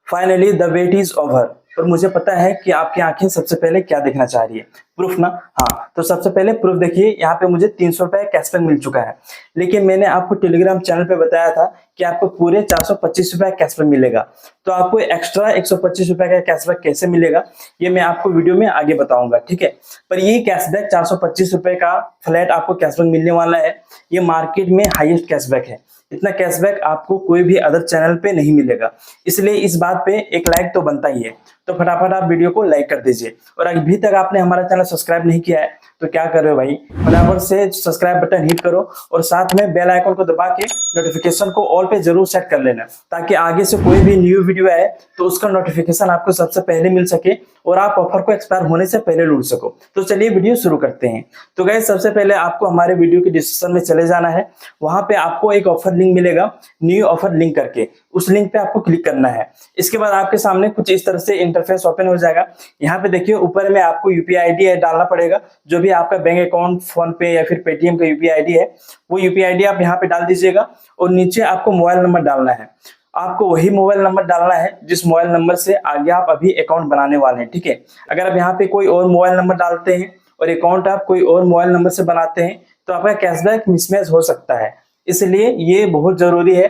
Finally the wait is over. और मुझे पता है कि आपकी आंखें सबसे पहले क्या देखना चाह रही है, प्रूफ ना। हाँ, तो सबसे पहले प्रूफ देखिए, यहाँ पे मुझे 300 रुपए कैशबैक मिल चुका है। लेकिन मैंने आपको टेलीग्राम चैनल पे बताया था कि आपको पूरे 425 रुपए कैशबैक मिलेगा। तो आपको एक्स्ट्रा 125 रुपए का कैशबैक कैसे मिलेगा, ये मैं आपको वीडियो में आगे बताऊंगा, ठीक है। पर ये कैशबैक 425 रुपए का फ्लैट आपको कैशबैक मिलने वाला है। ये मार्केट में हाईएस्ट कैशबैक है। इतना कैशबैक आपको कोई भी अदर चैनल पे नहीं मिलेगा। इसलिए इस बात पे एक लाइक तो बनता ही है। तो फटाफट आप वीडियो को लाइक कर दीजिए। और अभी तक आपने हमारा चैनल सब्सक्राइब नहीं किया है तो क्या कर रहे हो भाई, फटाफट से सब्सक्राइब बटन हिट करो और साथ में बेल आइकन को दबा के नोटिफिकेशन को ऑल पे जरूर सेट कर लेना, ताकि आगे से कोई भी न्यू वीडियो आए तो उसका नोटिफिकेशन आपको सबसे पहले मिल सके और आप ऑफर को एक्सपायर होने से पहले लूट सको। तो चलिए वीडियो शुरू करते हैं। तो गाइस, सबसे पहले आपको हमारे वीडियो के डिस्क्रिप्शन में चले जाना है। वहां पे आपको एक ऑफर लिंक मिलेगा, न्यू ऑफर लिंक करके। उस लिंक पे आपको क्लिक करना है। इसके बाद आपके सामने कुछ इस तरह से इंटरफेस ओपन हो जाएगा। यहाँ पे देखिए ऊपर में आपको यूपीआई आईडी डालना पड़ेगा। जो भी आपका बैंक अकाउंट, फोन पे या फिर पेटीएम का यूपीआई आईडी है, वो यूपीआई आईडी आप यहाँ पे डाल दीजिएगा। और नीचे आपको मोबाइल नंबर डालना है। आपको वही मोबाइल नंबर डालना है जिस मोबाइल नंबर से आगे आप अभी अकाउंट बनाने वाले हैं, ठीक है। अगर आप यहाँ पे कोई और मोबाइल नंबर डालते हैं और अकाउंट आप कोई और मोबाइल नंबर से बनाते हैं तो आपका कैशबैक मिसमैच हो सकता है। इसलिए ये बहुत जरूरी है,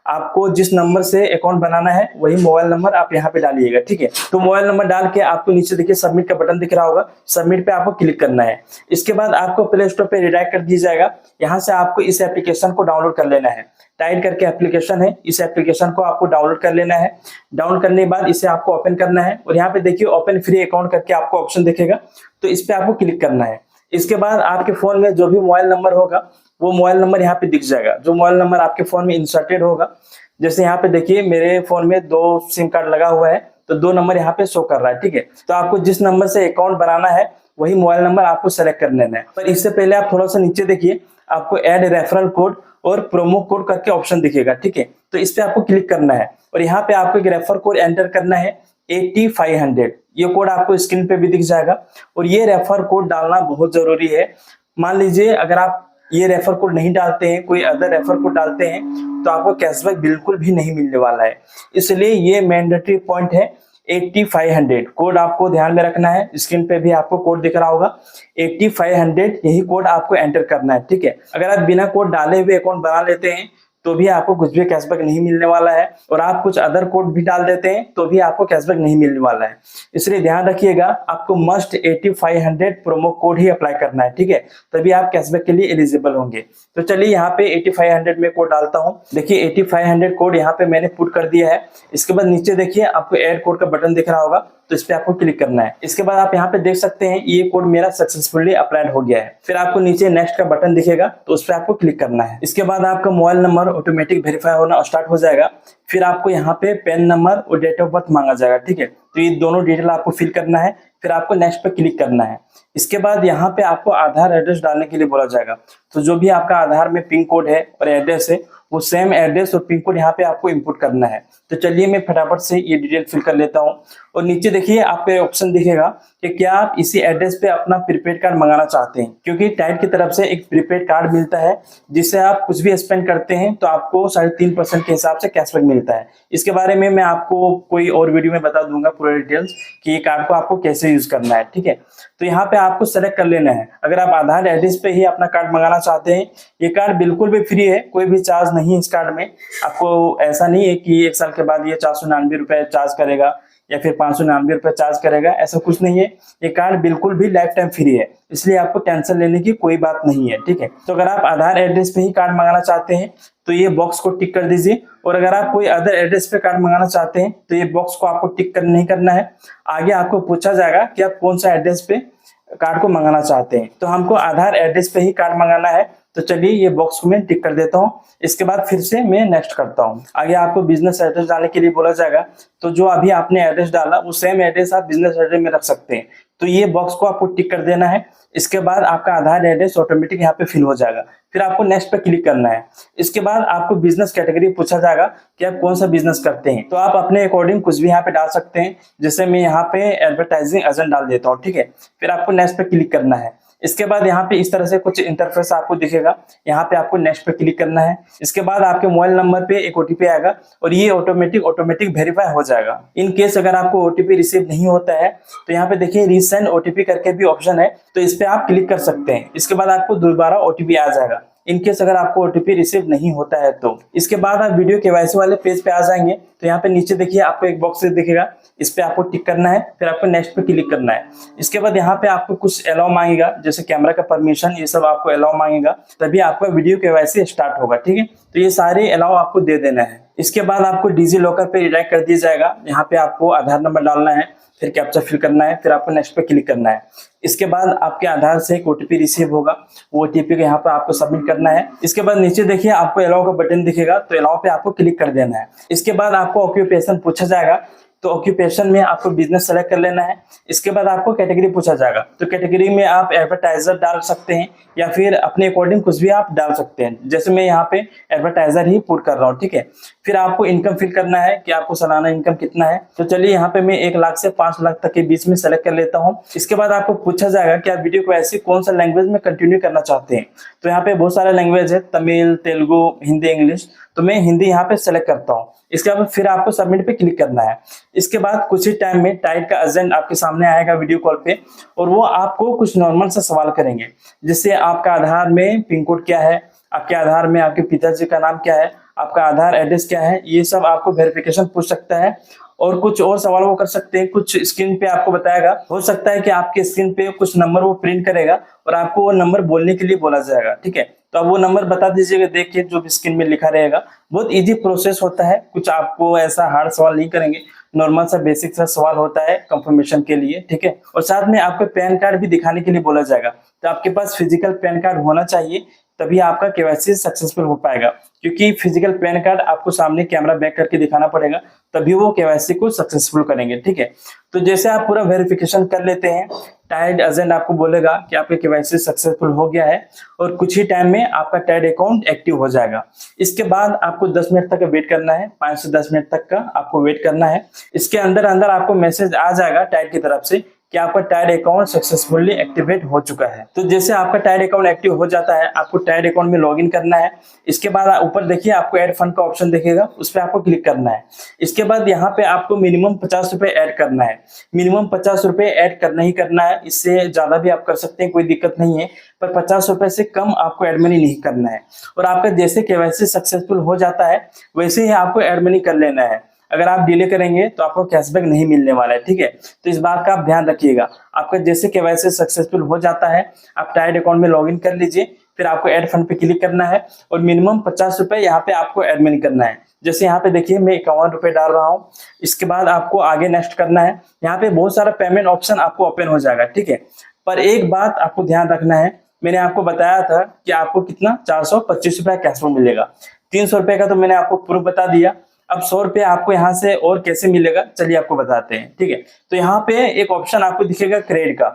आपको जिस नंबर से अकाउंट बनाना है वही मोबाइल नंबर आप यहाँ पे डालिएगा, ठीक है। तो मोबाइल नंबर डाल के आपको नीचे देखिए सबमिट का बटन दिख रहा होगा, सबमिट पे आपको क्लिक करना है। इसके बाद आपको प्ले स्टोर पे रिडायरेक्ट कर दिया जाएगा। यहाँ से आपको इस एप्लीकेशन को डाउनलोड कर लेना है। टाइड करके एप्लीकेशन है, इस एप्लीकेशन को आपको डाउनलोड कर लेना है। डाउनलोड करने के बाद इसे आपको ओपन करना है और यहाँ पे देखिए ओपन फ्री अकाउंट करके आपको ऑप्शन दिखेगा, तो इस पे आपको क्लिक करना है। इसके बाद आपके फोन में जो भी मोबाइल नंबर होगा वो मोबाइल नंबर यहाँ पे दिख जाएगा, जो मोबाइल नंबर आपके फोन में इंसर्टेड होगा। जैसे यहाँ पे देखिए मेरे फोन में 2 सिम कार्ड लगा हुआ है, तो 2 नंबर यहाँ पे शो कर रहा है, ठीक है। तो आपको जिस नंबर से अकाउंट बनाना है वही मोबाइल नंबर आपको सेलेक्ट कर लेना है। पर इससे पहले आप थोड़ा सा नीचे देखिए, आपको ऐड रेफरल कोड और प्रोमो कोड करके ऑप्शन दिखेगा, ठीक है। तो इस पे आपको क्लिक करना है और यहाँ पे आपको एक रेफर कोड एंटर करना है 8500। ये कोड आपको स्क्रीन पे भी दिख जाएगा और ये रेफर कोड डालना बहुत जरूरी है। मान लीजिए अगर आप ये रेफर कोड नहीं डालते हैं, कोई अदर रेफर कोड डालते हैं, तो आपको कैशबैक बिल्कुल भी नहीं मिलने वाला है। इसलिए ये मैंडेटरी पॉइंट है 8500। कोड आपको ध्यान में रखना है। स्क्रीन पे भी आपको कोड दिख रहा होगा 8500, यही कोड आपको एंटर करना है, ठीक है। अगर आप बिना कोड डाले हुए अकाउंट बना लेते हैं तो भी आपको कुछ भी कैशबैक नहीं मिलने वाला है, और आप कुछ अदर कोड भी डाल देते हैं तो भी आपको कैशबैक नहीं मिलने वाला है। इसलिए ध्यान रखिएगा, आपको मस्ट 8500 प्रोमो कोड ही अप्लाई करना है, ठीक है, तभी आप कैशबैक के लिए एलिजिबल होंगे। तो चलिए यहाँ पे 8500 में कोड डालता हूँ। देखिए 8500 कोड यहाँ पे मैंने पुट कर दिया है। इसके बाद नीचे देखिए आपको ऐड कोड का बटन दिख रहा होगा, तो इस पे आपको क्लिक करना है। इसके बाद आप यहाँ पे देख सकते हैं ये कोड मेरा सक्सेसफुली अप्लाइड हो गया है। फिर आपको नीचे नेक्स्ट का बटन दिखेगा, तो उस पे आपको क्लिक करना है। इसके बाद आपका मोबाइल नंबर ऑटोमेटिक वेरीफाई होना स्टार्ट हो जाएगा। फिर आपको यहाँ पे पैन नंबर और डेट ऑफ बर्थ मांगा जाएगा, ठीक है। तो ये दोनों डिटेल आपको फिल करना है। फिर आपको नेक्स्ट पे क्लिक करना है। इसके बाद यहाँ पे आपको आधार एड्रेस डालने के लिए बोला जाएगा। तो जो भी आपका आधार में पिन कोड है और एड्रेस है, वो सेम एड्रेस और पिन कोड यहाँ पे आपको इनपुट करना है। तो चलिए मैं फटाफट से ये डिटेल फिल कर लेता हूँ। और नीचे देखिए आपको ऑप्शन दिखेगा कि क्या आप इसी एड्रेस पे अपना प्रीपेड कार्ड मंगाना चाहते हैं, क्योंकि टाइड की तरफ से एक प्रीपेड कार्ड मिलता है जिससे आप कुछ भी स्पेंड करते हैं तो आपको 3.5% के हिसाब से कैशबैक मिलता है। इसके बारे में मैं आपको कोई और वीडियो में बता दूंगा पूरे डिटेल्स कि ये कार्ड को आपको कैसे यूज करना है, ठीक है। तो यहाँ पे आपको सेलेक्ट कर लेना है। अगर आप आधार एड्रेस पे ही अपना कार्ड मंगाना चाहते हैं, ये कार्ड बिल्कुल भी फ्री है, कोई भी चार्ज नहीं है इस कार्ड में। आपको ऐसा नहीं है कि 1 साल के बाद ये 499 रुपए चार्ज करेगा या फिर 599 रुपए चार्ज करेगा, ऐसा कुछ नहीं है। ये कार्ड बिल्कुल भी लाइफ टाइम फ्री है, इसलिए आपको टेंशन लेने की कोई बात नहीं है, ठीक है। तो अगर आप आधार एड्रेस पे ही कार्ड मंगाना चाहते हैं तो ये बॉक्स को टिक कर दीजिए, और अगर आप कोई अदर एड्रेस पे कार्ड मंगाना चाहते हैं तो ये बॉक्स को आपको टिक नहीं करना है। आगे आपको पूछा जाएगा कि आप कौन सा एड्रेस पे कार्ड को मंगाना चाहते हैं, तो हमको आधार एड्रेस पे ही कार्ड मंगाना है। तो चलिए ये बॉक्स को मैं टिक कर देता हूँ। इसके बाद फिर से मैं नेक्स्ट करता हूँ। आगे आपको बिजनेस एड्रेस डालने के लिए बोला जाएगा। तो जो अभी आपने एड्रेस डाला वो सेम एड्रेस आप बिजनेस एड्रेस में रख सकते हैं। तो ये बॉक्स को आपको टिक कर देना है। इसके बाद आपका आधार एड्रेस ऑटोमेटिक यहाँ पे फिल हो जाएगा। फिर आपको नेक्स्ट पे क्लिक करना है। इसके बाद आपको बिजनेस कैटेगरी पूछा जाएगा कि आप कौन सा बिजनेस करते हैं, तो आप अपने अकॉर्डिंग कुछ भी यहाँ पे डाल सकते हैं। जैसे मैं यहाँ पे एडवर्टाइजिंग एजेंट डाल देता हूँ, ठीक है। फिर आपको नेक्स्ट पे क्लिक करना है। इसके बाद यहाँ पे इस तरह से कुछ इंटरफेस आपको दिखेगा। यहाँ पे आपको नेक्स्ट पे क्लिक करना है। इसके बाद आपके मोबाइल नंबर पे एक ओटीपी आएगा और ये ऑटोमेटिक वेरीफाई हो जाएगा। इन केस अगर आपको ओटीपी रिसीव नहीं होता है तो यहाँ पे देखिए रीसेंड ओटीपी करके भी ऑप्शन है, तो इस पे आप क्लिक कर सकते हैं। इसके बाद आपको दोबारा ओटीपी आ जाएगा इन केस अगर आपको ओटीपी रिसीव नहीं होता है तो। इसके बाद आप वीडियो केवाईसी वाले पेज पे आ जाएंगे तो यहाँ पे नीचे देखिए आपको एक बॉक्स दिखेगा, इस पे आपको टिक करना है, फिर आपको नेक्स्ट पे क्लिक करना है। इसके बाद यहाँ पे आपको कुछ अलाउ मांगेगा, जैसे कैमरा का परमिशन, ये सब आपको अलाउ मांगेगा, तभी आपका वीडियो केवाईसी स्टार्ट होगा। ठीक है, तो ये सारे अलाउ आपको दे देना है। इसके बाद आपको डिजी लॉकर पे रिडायरेक्ट कर दिया जाएगा। यहाँ पे आपको आधार नंबर डालना है, फिर कैप्चा फिल करना है, फिर आपको नेक्स्ट पे क्लिक करना है। इसके बाद आपके आधार से एक ओटीपी रिसीव होगा, वो ओटीपी को यहाँ पे आपको सबमिट करना है। इसके बाद नीचे देखिए आपको अलाउ का बटन दिखेगा, तो अलाउ पे आपको क्लिक कर देना है। इसके बाद आपको ऑक्यूपेशन पूछा जाएगा, तो ऑक्यूपेशन में आपको बिजनेस सेलेक्ट कर लेना है। इसके बाद आपको कैटेगरी पूछा जाएगा, तो कैटेगरी में आप एडवर्टाइजर डाल सकते हैं या फिर अपने अकॉर्डिंग कुछ भी आप डाल सकते हैं। जैसे मैं यहाँ पे एडवर्टाइजर ही पुट कर रहा हूँ। ठीक है, फिर आपको इनकम फिल करना है कि आपको सालाना इनकम कितना है। तो चलिए यहाँ पे मैं 1 लाख से 5 लाख तक के बीच में सेलेक्ट कर लेता हूँ। इसके बाद आपको पूछा जाएगा कि आप वीडियो को ऐसे कौन सा लैंग्वेज में कंटिन्यू करना चाहते हैं। तो यहाँ पे बहुत सारे लैंग्वेज है, तमिल, तेलुगु, हिंदी, इंग्लिश, तो मैं हिंदी यहाँ पे सेलेक्ट करता हूँ। इसके बाद फिर आपको सबमिट पे क्लिक करना है। इसके बाद कुछ ही टाइम में टाइड का एजेंट आपके सामने आएगा वीडियो कॉल पे, और वो आपको कुछ नॉर्मल सा सवाल करेंगे, जिससे आपका आधार में पिन कोड क्या है, आपके आधार में आपके पिताजी का नाम क्या है, आपका आधार एड्रेस क्या है, ये सब आपको वेरिफिकेशन पूछ सकता है। और कुछ और सवाल वो कर सकते हैं, कुछ स्क्रीन पे आपको बताएगा। हो सकता है कि आपके स्क्रीन पे कुछ नंबर वो प्रिंट करेगा और आपको वो नंबर बोलने के लिए बोला जाएगा। ठीक है, तो आप वो नंबर बता दीजिएगा, देखिए जो भी स्क्रीन में लिखा रहेगा। बहुत इजी प्रोसेस होता है, कुछ आपको ऐसा हार्ड सवाल नहीं करेंगे, नॉर्मल सा बेसिक सा सवाल होता है कंफर्मेशन के लिए। ठीक है, और साथ में आपको पैन कार्ड भी दिखाने के लिए बोला जाएगा, तो आपके पास फिजिकल पैन कार्ड होना चाहिए, तभी आपका केवाईसी सक्सेसफुल हो पाएगा। क्योंकि फिजिकल पैन कार्ड आपको सामने कैमरा बैक करके दिखाना पड़ेगा, तभी वो केवाईसी को सक्सेसफुल करेंगे। ठीक है, तो जैसे आप पूरा वेरिफिकेशन कर लेते हैं, टाइड एजेंट आपको बोलेगा कि आपका केवाईसी सक्सेसफुल हो गया है और कुछ ही टाइम में आपका टाइड अकाउंट एक्टिव हो जाएगा। इसके बाद आपको 10 मिनट तक वेट करना है, 5 से 10 मिनट तक का आपको वेट करना है। इसके अंदर आपको मैसेज आ जाएगा टाइड की तरफ से कि आपका टाइड अकाउंट सक्सेसफुली एक्टिवेट हो चुका है। तो जैसे आपका टाइड अकाउंट एक्टिव हो जाता है, आपको टाइड अकाउंट में लॉगिन करना है। इसके बाद ऊपर देखिए आपको ऐड फंड का ऑप्शन दिखेगा, उस पर आपको क्लिक करना है। इसके बाद यहाँ पे आपको मिनिमम 50 रुपए ऐड करना है। मिनिमम 50 रुपए ऐड करना ही करना है, इससे ज्यादा भी आप कर सकते हैं, कोई दिक्कत नहीं है, पर 50 रुपए से कम आपको एड मनी नहीं करना है। और आपका जैसे केवाईसी सक्सेसफुल हो जाता है वैसे ही आपको एड मनी कर लेना है। अगर आप डिले करेंगे तो आपको कैशबैक नहीं मिलने वाला है। ठीक है, तो इस बात का आप ध्यान रखिएगा। आपका जैसे केवाईसी सक्सेसफुल हो जाता है, आप टाइड अकाउंट में लॉगिन कर लीजिए, फिर आपको ऐड फंड पे क्लिक करना है और मिनिमम 50 रुपए यहाँ पे आपको एड मनी करना है। जैसे यहाँ पे देखिए मैं 51 रुपए डाल रहा हूँ। इसके बाद आपको आगे नेक्स्ट करना है। यहाँ पे बहुत सारा पेमेंट ऑप्शन आपको ओपन हो जाएगा। ठीक है, पर एक बात आपको ध्यान रखना है, मैंने आपको बताया था कि आपको कितना 425 रुपया कैशबैक मिलेगा। 300 रुपए का तो मैंने आपको प्रूफ बता दिया। अब 100 रुपये आपको यहाँ से और कैसे मिलेगा, चलिए आपको बताते हैं। ठीक है, तो यहाँ पे एक ऑप्शन आपको दिखेगा क्रेडिट का।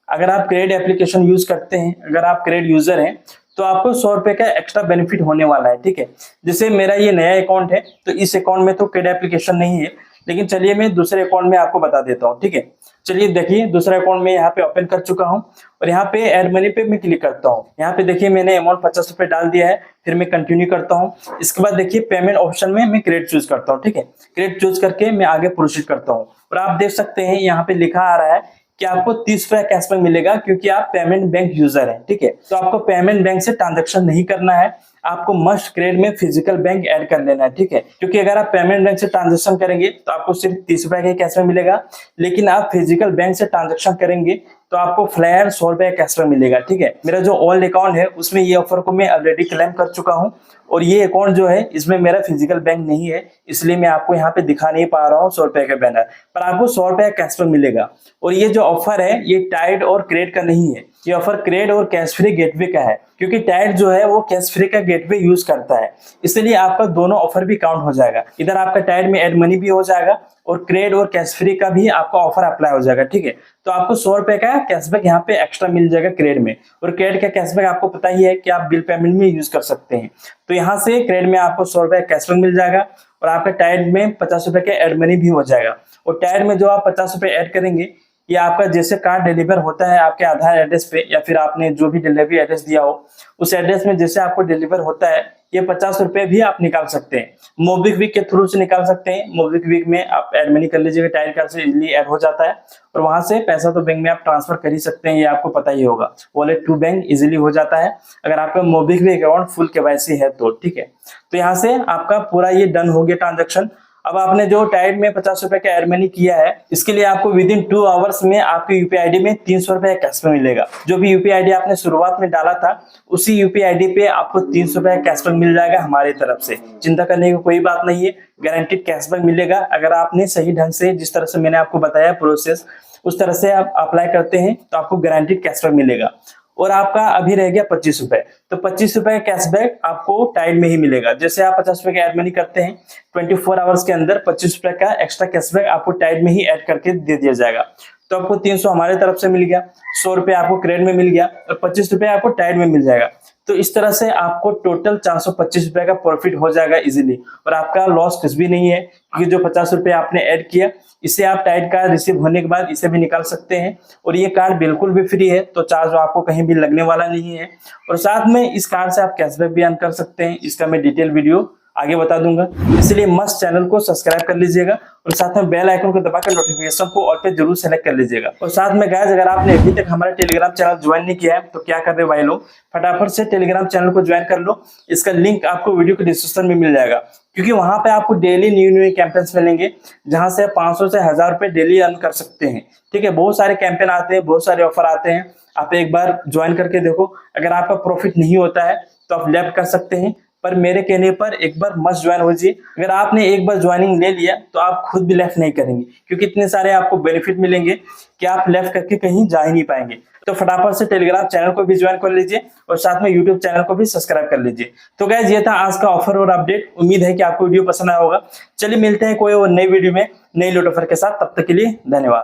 अगर आप क्रेडिट एप्लीकेशन यूज करते हैं, अगर आप क्रेडिट यूजर हैं, तो आपको 100 रुपये का एक्स्ट्रा बेनिफिट होने वाला है। ठीक है, जैसे मेरा ये नया अकाउंट है, तो इस अकाउंट में तो क्रेडिट एप्लीकेशन नहीं है, लेकिन चलिए मैं दूसरे अकाउंट में आपको बता देता हूँ। ठीक है, चलिए देखिए दूसरा अकाउंट में यहाँ पे ओपन कर चुका हूँ और यहाँ पे ऐड मनी पे मैं क्लिक करता हूँ। यहाँ पे देखिए मैंने अमाउंट 50 रुपए डाल दिया है, फिर मैं कंटिन्यू करता हूँ। इसके बाद देखिए पेमेंट ऑप्शन में मैं क्रेडिट चूज करता हूँ। ठीक है, क्रेडिट चूज करके मैं आगे प्रोसीड करता हूँ और आप देख सकते हैं यहाँ पे लिखा आ रहा है कि आपको 30 रुपया कैशबैक मिलेगा, क्योंकि आप पेमेंट बैंक यूजर हैं। ठीक है, तो आपको पेमेंट बैंक से ट्रांजेक्शन नहीं करना है, आपको मस्ट क्रेडिट में फिजिकल बैंक ऐड कर लेना है। ठीक है, क्योंकि अगर आप पेमेंट बैंक से ट्रांजेक्शन करेंगे तो आपको सिर्फ 30 रुपए का कैशबैक मिलेगा, लेकिन आप फिजिकल बैंक से ट्रांजेक्शन करेंगे तो आपको फ्लैट 100 रुपए कैशबैक मिलेगा। ठीक है, मेरा जो ओल्ड अकाउंट है उसमें ये ऑफर को मैं ऑलरेडी क्लेम कर चुका हूँ, और ये अकाउंट जो है इसमें मेरा फिजिकल बैंक नहीं है, इसलिए मैं आपको यहाँ पे दिखा नहीं पा रहा हूँ 100 रुपए का बैनर, पर आपको 100 रुपए कैशबैक मिलेगा। और ये जो ऑफर है ये टाइड और क्रेडिट का नहीं है, ये ऑफर क्रेडिट और कैश फ्री गेटवे का है, क्योंकि टाइड जो है वो कैश फ्री का गेटवे यूज करता है, इसलिए आपका दोनों ऑफर भी काउंट हो जाएगा। इधर आपका टाइड में एड मनी भी हो जाएगा और क्रेडिट और कैश फ्री का भी आपका ऑफर अप्लाई हो जाएगा। ठीक है, तो आपको 100 रुपए का कैशबैक यहाँ पे एक्स्ट्रा मिल जाएगा क्रेडिट में, और क्रेडिट का कैशबैक आपको पता ही है कि आप बिल पेमेंट में यूज कर सकते हैं। तो यहाँ से क्रेडिट में आपको 100 रुपए कैशबैक मिल जाएगा और आपका टाइड में 50 रुपए का एड मनी भी हो जाएगा। और टाइड में जो आप 50 रुपए ऐड करेंगे, ये आपका जैसे कार्ड डिलीवर होता है आपके आधार एड्रेस पे या फिर आपने जो भी डिलीवरी एड्रेस दिया हो उस एड्रेस में जैसे आपको डिलीवर होता है, ये 50 रुपए भी आप निकाल सकते हैं। मोबिक्विक के थ्रू से निकाल सकते हैं। मोबिक्विक में आप ऐड मनी कर लीजिएगा, टाइट कार्ड से इजीली ऐड हो जाता है और वहां से पैसा तो बैंक में आप ट्रांसफर कर ही सकते हैं, ये आपको पता ही होगा। वॉलेट टू बैंक इजीली हो जाता है अगर आपका मोबिक्विक अकाउंट फुल केवाईसी है तो, ठीक है। तो यहाँ से आपका पूरा ये डन हो गया ट्रांजेक्शन। अब आपने जो टाइड में 50 रुपए का एड मनी किया है, इसके लिए आपको विद इन 2 आवर्स में आपके यूपीआई आईडी में 300 रुपए कैशबैक मिलेगा। जो भी यूपीआई आईडी आपने शुरुआत में डाला था उसी यूपीआई आईडी पे आपको 300 रुपए कैशबैक मिल जाएगा हमारी तरफ से। चिंता करने की कोई बात नहीं है, गारंटीड कैशबैक मिलेगा अगर आपने सही ढंग से, जिस तरह से मैंने आपको बताया प्रोसेस, उस तरह से आप अप्लाई करते हैं तो आपको गारंटीड कैशबैक मिलेगा। और आपका अभी रह गया 25 रुपए, तो 25 रुपए का कैशबैक आपको टाइड में ही मिलेगा। जैसे आप 50 रुपए का एड मनी करते हैं 24 आवर्स के अंदर 25 रुपए का एक्स्ट्रा कैशबैक आपको टाइड में ही ऐड करके दे दिया जाएगा। तो आपको 300 हमारे तरफ से मिल गया, 100 रुपए आपको क्रेडिट में मिल गया और 25 रुपए आपको टाइड में मिल जाएगा। तो इस तरह से आपको टोटल 425 रुपए का प्रॉफिट हो जाएगा इजीली, और आपका लॉस कुछ भी नहीं है क्योंकि जो 50 रुपए आपने ऐड किया इसे आप टाइड कार्ड रिसीव होने के बाद इसे भी निकाल सकते हैं और ये कार्ड बिल्कुल भी फ्री है, तो चार्ज आपको कहीं भी लगने वाला नहीं है। और साथ में इस कार्ड से आप कैशबैक भी अर्न कर सकते हैं, इसका मैं डिटेल वीडियो आगे बता दूंगा। इसलिए मस्ट चैनल को सब्सक्राइब कर लीजिएगा और साथ में बेल आइकन को दबाकर नोटिफिकेशन को ऑल पे जरूर सेलेक्ट कर लीजिएगा। और साथ में गाइस, अगर आपने अभी तक हमारा टेलीग्राम चैनल ज्वाइन नहीं किया है तो क्या कर रहे भाई लोग, फटाफट से टेलीग्राम चैनल को ज्वाइन कर लो। इसका लिंक आपको वीडियो के डिस्क्रिप्शन में मिल जाएगा, क्योंकि वहां पे आपको डेली न्यू कैंपेन्स मिलेंगे जहां से 500 से 1000 रुपए डेली अर्न कर सकते हैं। ठीक है, बहुत सारे कैंपेन आते हैं, बहुत सारे ऑफर आते हैं, आप एक बार ज्वाइन करके देखो। अगर आपका प्रॉफिट नहीं होता है तो आप लेफ्ट कर सकते हैं, पर मेरे कहने पर एक बार मस्ट ज्वाइन हो जाइए। अगर आपने एक बार ज्वाइनिंग ले लिया तो आप खुद भी लेफ्ट नहीं करेंगे, क्योंकि इतने सारे आपको बेनिफिट मिलेंगे कि आप लेफ्ट करके कहीं जा ही नहीं पाएंगे। तो फटाफट से टेलीग्राम चैनल को भी ज्वाइन कर लीजिए और साथ में यूट्यूब चैनल को भी सब्सक्राइब कर लीजिए। तो गाइस, ये था आज का ऑफर और अपडेट। उम्मीद है कि आपको वीडियो पसंद आया होगा। चलिए मिलते हैं कोई और नई वीडियो में नई लोट ऑफर के साथ, तब तक के लिए धन्यवाद।